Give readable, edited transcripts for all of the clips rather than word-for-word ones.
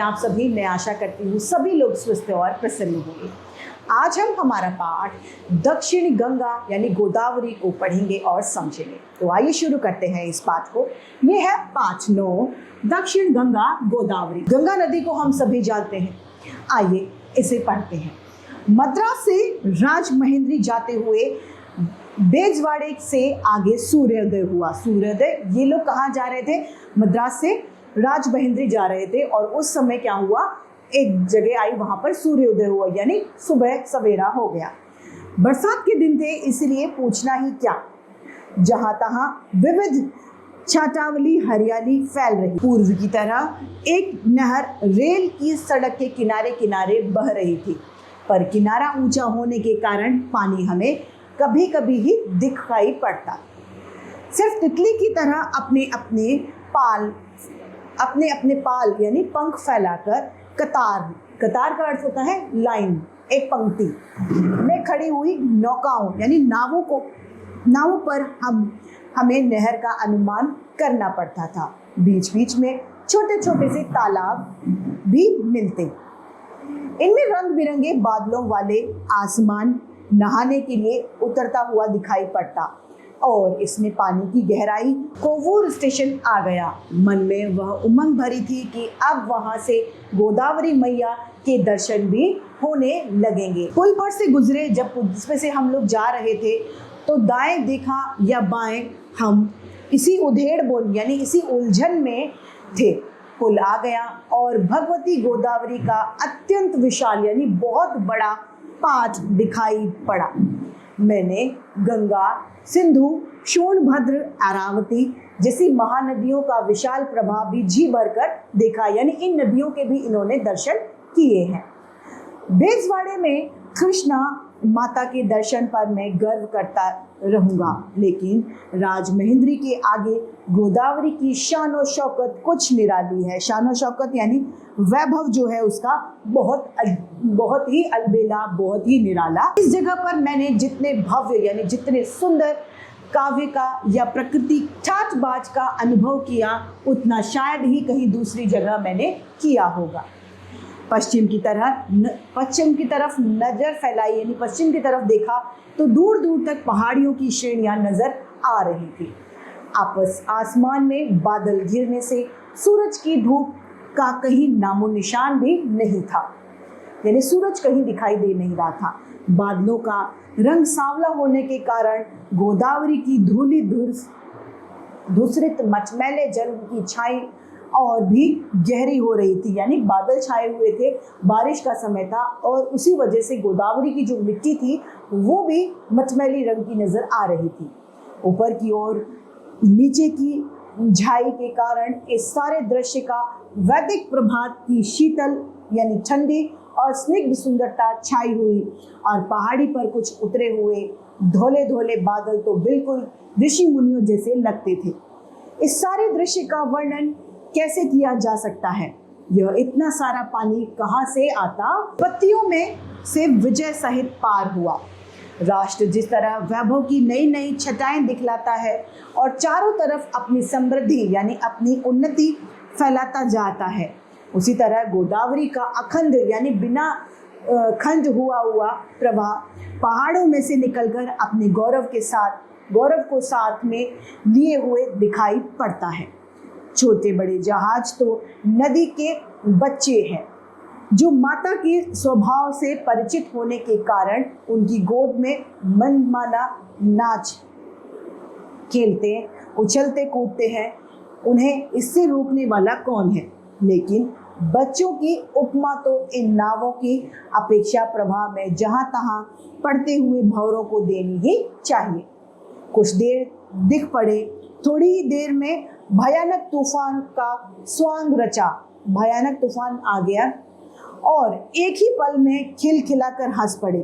आप सभी, मैं आशा करती हूँ सभी लोग स्वस्थ और प्रसन्न होंगे। आज हम हमारा पाठ दक्षिण गंगा यानी गोदावरी को पढ़ेंगे और समझेंगे। तो आइए शुरू करते हैं इस पाठ को। ये है पाठ 9, दक्षिण गंगा गोदावरी। गंगा नदी को हम सभी जानते हैं। आइए इसे पढ़ते हैं। मद्रास से राजमहेंद्री जाते हुए बेजवाड़े से आगे सूर्योदय हुआ। सूर्योदय, ये लोग कहाँ जा रहे थे? मद्रास से राजमहेंद्री जा रहे थे और उस समय क्या हुआ, एक जगह आई, वहां पर सूर्योदय हुआ, यानी सुबह सवेरा हो गया। बरसात के दिन थे, इसलिए पूछना ही क्या, जहां तहां विविध छाटावली हरियाली फैल रही। पूर्व की तरह एक नहर रेल की सड़क के किनारे किनारे बह रही थी, पर किनारा ऊंचा होने के कारण पानी हमें कभी कभी ही दिखाई पड़ता। सिर्फ तितली की तरह अपने अपने पाल यानी पंख फैलाकर कतार का अर्थ होता है लाइन, एक पंक्ति में खड़ी हुई नौकाओं यानी नावों पर हमें नहर का अनुमान करना पड़ता था। बीच बीच में छोटे छोटे से तालाब भी मिलते, इनमें रंग बिरंगे बादलों वाले आसमान नहाने के लिए उतरता हुआ दिखाई पड़ता और इसमें पानी की गहराई कोवूर स्टेशन आ गया। मन में वह उमंग भरी थी कि अब वहां से गोदावरी मैया के दर्शन भी होने लगेंगे। पुल पर से गुजरे, जब इसमें से हम लोग जा रहे थे तो दाएं देखा या बाएं, हम इसी उधेड़ बुन यानी इसी उलझन में थे। पुल आ गया और भगवती गोदावरी का अत्यंत विशाल यानी बहुत बड़ा पाट दिखाई पड़ा। मैंने गंगा, सिंधु, सोनभद्र, अरावती जैसी महानदियों का विशाल प्रभाव भी जी भरकर देखा, यानी इन नदियों के भी इन्होंने दर्शन किए हैं। बेजवाड़े में कृष्णा माता के दर्शन पर मैं गर्व करता रहूंगा, लेकिन राजमहेंद्री के आगे गोदावरी की शान शौकत कुछ निराली है। शान शौकत यानी वैभव जो है उसका बहुत ही अलबेला, बहुत ही निराला। इस जगह पर मैंने जितने भव्य यानी जितने सुंदर काव्य का या प्रकृति ठाट बाट का अनुभव किया, उतना शायद ही कहीं दूसरी जगह मैंने किया होगा। पश्चिम की तरफ नजर फैलाई यानी पश्चिम की तरफ देखा तो दूर दूर तक पहाड़ियों की श्रेणियां नजर आ रही थी। आसमान में बादल घिरने से सूरज की धूप का कहीं नामो निशान भी नहीं था, यानी सूरज कहीं दिखाई दे नहीं रहा था। बादलों का रंग सांवला होने के कारण गोदावरी की धूली धूसरित मचमैले जल की छाई और भी गहरी हो रही थी, यानी बादल छाए हुए थे, बारिश का समय था और उसी वजह से गोदावरी की जो मिट्टी थी वो भी मचमैली रंग की नजर आ रही थी। ऊपर की ओर नीचे की झाई के कारण इस सारे दृश्य का वैदिक प्रभात की शीतल यानी ठंडी और स्निग्ध सुंदरता छाई हुई और पहाड़ी पर कुछ उतरे हुए धोले धोले बादल तो बिल्कुल ऋषि मुनियों जैसे लगते थे। इस सारे दृश्य का वर्णन कैसे किया जा सकता है? यह इतना सारा पानी कहाँ से आता? पत्तियों में से विजय सहित पार हुआ। राष्ट्र जिस तरह वैभव की नई नई छटाएं दिखलाता है और चारों तरफ अपनी समृद्धि यानी अपनी उन्नति फैलाता जाता है, उसी तरह गोदावरी का अखंड यानी बिना खंड हुआ प्रवाह पहाड़ों में से निकलकर अपने गौरव को साथ में लिए हुए दिखाई पड़ता है। छोटे बड़े जहाज तो नदी के बच्चे हैं, जो माता के स्वभाव से परिचित होने के कारण उनकी गोद में मनमाना नाच खेलते, उछलते कूदते हैं। उन्हें इससे रोकने वाला कौन है? लेकिन बच्चों की उपमा तो इन नावों की अपेक्षा प्रभाव में जहां तहां पड़ते हुए भंवरों को देनी ही चाहिए। कुछ देर दिख पड़े, थोड़ी ही देर में भयानक तूफान का स्वांग रचा। भयानक तूफान आ गया और एक ही पल में खिलखिलाकर हंस पड़े।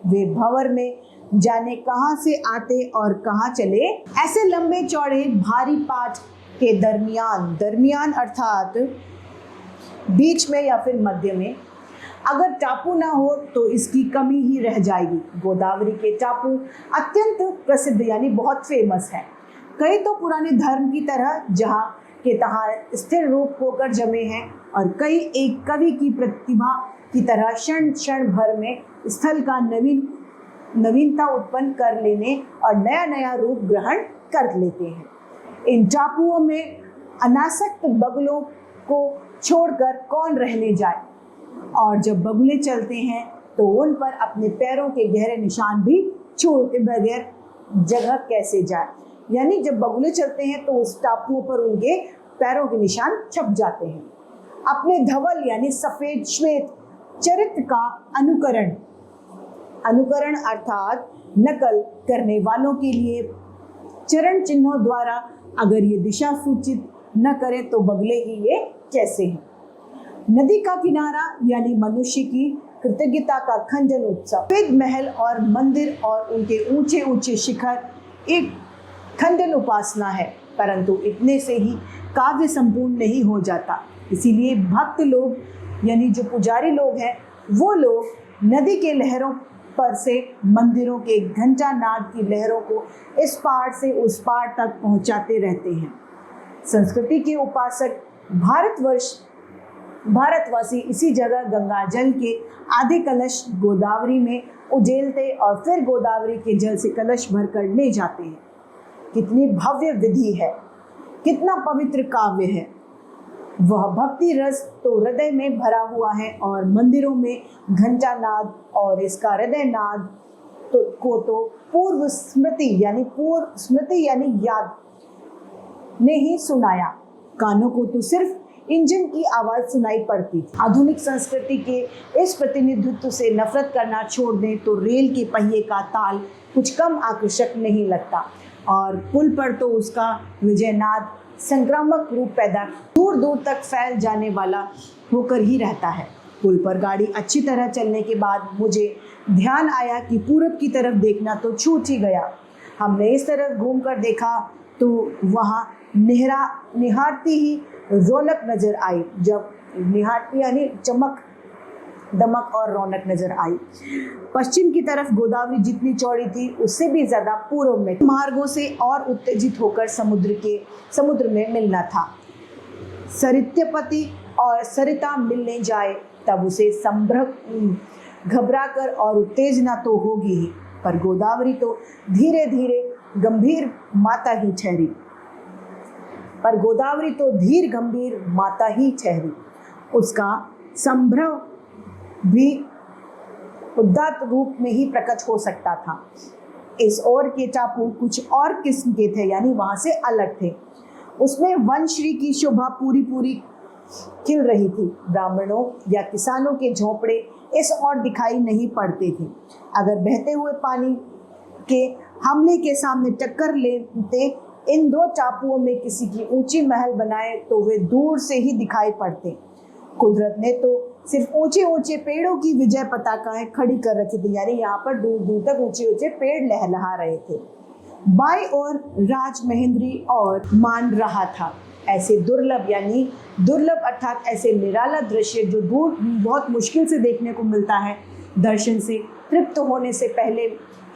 वे भंवर में जाने कहां से आते और कहां चले। ऐसे लंबे चौड़े भारी पाट के दरमियान अर्थात बीच में या फिर मध्य में अगर टापू ना हो तो इसकी कमी ही रह जाएगी। गोदावरी के टापू अत्यंत प्रसिद्ध यानी बहुत फेमस है। कई तो पुराने धर्म की तरह जहाँ के तहाँ स्थिर रूप होकर जमे हैं और कई एक कवि की प्रतिभा की तरह क्षण क्षण भर में स्थल का नवीनता उत्पन्न कर लेने और नया नया रूप ग्रहण कर लेते हैं। इन टापुओं में अनासक्त बगुलों को छोड़कर कौन रहने जाए, और जब बगुले चलते हैं तो उन पर अपने पैरों के गहरे निशान भी छोड़े बगैर जगह कैसे जाए। यानी जब बगुले चलते हैं तो उस टापुओं पर उनके पैरों के निशान छप जाते हैं। अपने धवल यानी सफेद श्वेत चरित्र का अनुकरण अर्थात नकल करने वालों के लिए चरण चिन्हों द्वारा अगर ये दिशा सूचित न करें तो बगले ही ये कैसे हैं। नदी का किनारा यानी मनुष्य की कृतज्ञता का खंजन उत्सव। सफेद महल और मंदिर और उनके ऊंचे ऊंचे शिखर एक खंडन उपासना है, परंतु इतने से ही काव्य संपूर्ण नहीं हो जाता। इसीलिए भक्त लोग यानी जो पुजारी लोग हैं वो लोग नदी के लहरों पर से मंदिरों के घंटा नाद की लहरों को इस पार से उस पार तक पहुंचाते रहते हैं। संस्कृति के उपासक भारतवासी इसी जगह गंगा जल के आधे कलश गोदावरी में उजेलते और फिर गोदावरी के जल से कलश भरकर ले जाते हैं। कितनी भव्य विधि है, कितना पवित्र काव्य है। वह भक्ति रस तो हृदय में भरा हुआ है और मंदिरों में घंटा नाद और इसका हृदय नाद को तो पूर्व स्मृति यानी याद ने ही सुनाया। कानों को तो सिर्फ इंजन की आवाज सुनाई पड़ती थी। आधुनिक संस्कृति के इस प्रतिनिधित्व से नफरत करना छोड़ दें तो रेल के पहिए का ताल कुछ कम आकर्षक नहीं लगता और पुल पर तो उसका विजयनाद संक्रामक रूप पैदा दूर दूर तक फैल जाने वाला होकर ही रहता है। पुल पर गाड़ी अच्छी तरह चलने के बाद मुझे ध्यान आया कि पूरब की तरफ देखना तो छूट ही गया। हमने इस तरफ घूम कर देखा तो वहाँ निहारती ही रौनक नजर आई। जब निहारती यानी चमक दमक और रौनक नजर आई। पश्चिम की तरफ गोदावरी जितनी चौड़ी थी उससे भी ज्यादा पूर्व में मार्गों से और उत्तेजित होकर समुद्र में मिलना था। सरित्यपति और सरिता मिलने जाए तब उसे घबरा कर और उत्तेजना तो होगी ही, पर गोदावरी तो धीरे धीरे गंभीर माता ही ठहरी। उसका संभ्रम भी उदात्त रूप में ही प्रकट हो सकता था। इस ओर के टापू कुछ और किस्म के थे, यानी वहां से अलग थे। उसमें वनश्री की शोभा पूरी खिल रही थी। ब्राह्मणों या किसानों के झोंपड़े इस ओर दिखाई नहीं पड़ते थे। अगर बहते हुए पानी के हमले के सामने टक्कर लेते इन दो टापुओं में किसी की ऊंची महल बनाए तो वे दूर से ही दिखाई पड़ते। कुदरत ने तो सिर्फ ऊंचे ऊंचे पेड़ों की विजय पताकाएं खड़ी कर रखी थी, यानी यहाँ पर दूर दूर तक ऊंचे ऊंचे पेड़ लहलहा रहे थे। बाई और राज महेंद्री और मान रहा था। ऐसे दुर्लभ अर्थात ऐसे निराला दृश्य जो दूर बहुत मुश्किल से देखने को मिलता है। दर्शन से तृप्त होने से पहले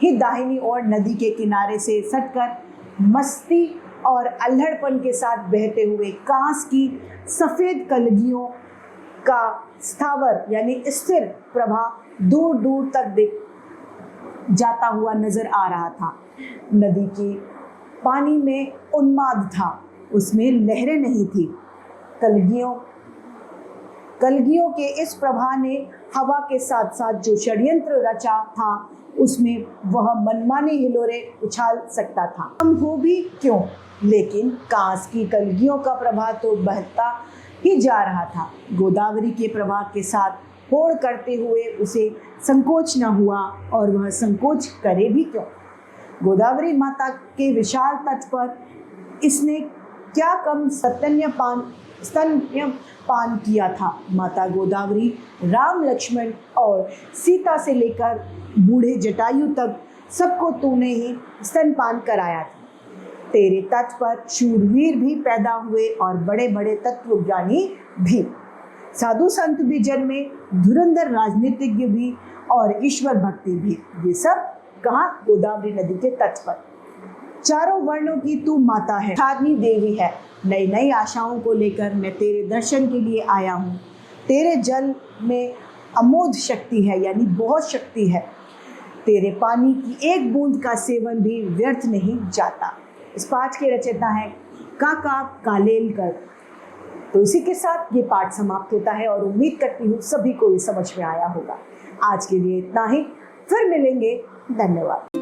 ही दाहिनी ओर नदी के किनारे से सटकर मस्ती और अल्हड़पन के साथ बहते हुए कांस की सफेद कलगियों का स्थावर यानी स्थिर प्रवाह दूर दूर तक दिख जाता हुआ नजर आ रहा था। नदी के पानी में उन्माद था, उसमें लहरें नहीं थी। कलगियों के इस प्रवाह ने हवा के साथ साथ जो षड्यंत्र रचा था उसमें वह मनमानी हिलोरे उछाल सकता था। हम हो भी क्यों, लेकिन कांस की कलगियों का प्रवाह तो बहता ही जा रहा था। गोदावरी के प्रवाह के साथ होड़ करते हुए उसे संकोच न हुआ और वह संकोच करे भी क्यों। गोदावरी माता के विशाल तट पर इसने क्या कम स्तन्यपान किया था। माता गोदावरी राम लक्ष्मण और सीता से लेकर बूढ़े जटायु तक सबको तूने ही स्तनपान कराया था। तेरे तट पर शूरवीर भी पैदा हुए और बड़े बड़े तत्वज्ञानी भी, साधु संत भी जन्मे, धुरंधर राजनीतिज्ञ भी और ईश्वर भक्ति भी। ये सब कहाँ? गोदावरी नदी के तट पर। चारों वर्णों की तू माता है, साधनी देवी है। नई नई आशाओं को लेकर मैं तेरे दर्शन के लिए आया हूँ। तेरे जल में अमोघ शक्ति है, यानी बहुत शक्ति है। तेरे पानी की एक बूंद का सेवन भी व्यर्थ नहीं जाता। इस पाठ के रचयिता है काका कालेलकर। तो इसी के साथ ये पाठ समाप्त होता है और उम्मीद करती हूँ सभी को ये समझ में आया होगा। आज के लिए इतना ही, फिर मिलेंगे। धन्यवाद।